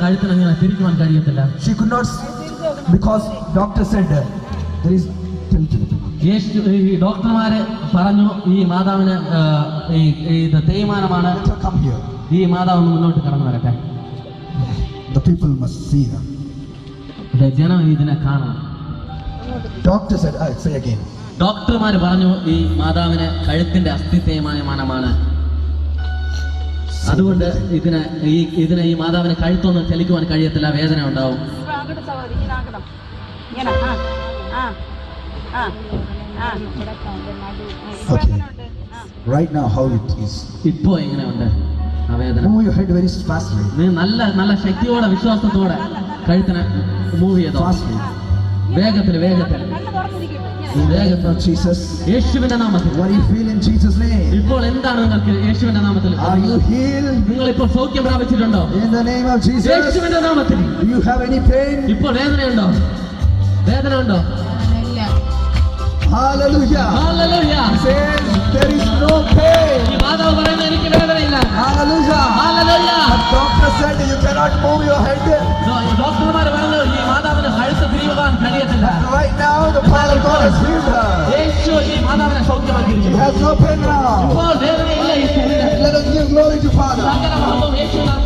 കഴുത്തിന് അങ്ങനെ തിരിക്കുവാൻ കഴിയത്തില്ല. She could not because doctor said there is ഈ ഡോക്ടർമാര് പറഞ്ഞു ഈ മാതാവിന് ഇത് തേയ്മാനമാണ്. Come here. ഈ മാതാവ് മുന്നോട്ട് കടന്നു വരട്ടെ. The people must see her. ജനം ഇതിനെ കാണാം. Doctor said, I say again. ഡോക്ടർമാര് പറഞ്ഞു ഈ മാതാവിന് കഴുത്തിന്റെ അസ്ഥി തേയ്മാനമാണ്. അതുകൊണ്ട് ഇതിനെ ഈ മാതാവിന് കഴുത്തൊന്നും ചലിക്കുവാൻ കഴിയത്തില്ല, വേദന ഉണ്ടാവും. Okay. Right now how it is. ഇപ്പോ എങ്ങനെയുണ്ട് ആ വേദന? Move your head very fastly. നീ നല്ല ശക്തിയോടെ വിശ്വാസത്തോടെ കഴുത്തിനെ മൂവ് ചെയ്തോ. വേഗത്തിൽ In the name of Jesus. യേശുവിന്റെ നാമത്തിൽ. What do you feel in Jesus' name? ഇപ്പോൾ എന്താണ് നിങ്ങൾക്ക് യേശുവിന്റെ നാമത്തിൽ? Are you healed? നിങ്ങൾ ഇപ്പോൾ സൗഖ്യം പ്രാപിച്ചിട്ടുണ്ടോ? In the name of Jesus. യേശുവിന്റെ നാമത്തിൽ. Do you have any pain? ഇപ്പോൾ വേദന ഉണ്ടോ? Hallelujah. Hallelujah. Says there is no pain. ഈ മാതാവ് പറയുന്നത് എനിക്ക് വേദനയില്ല. Hallelujah. Hallelujah. The doctor said you cannot move your head. ഡോക്ടർമാർ പറഞ്ഞു ഈ മാതാവിന് കഴുത്ത് തിരിയുവാൻ കഴിയത്തില്ല. Right now the power of God has healed her. യേശു ഈ മാതാവിനെ സൗഖ്യമാക്കിയിരിക്കുന്നു. She has no pain now. ഇപ്പോൾ വേദനയില്ല ഈ ശരീരത്തിൽ. Let us give glory to Father. സകല മഹത്വം യേശുവിനാണ്.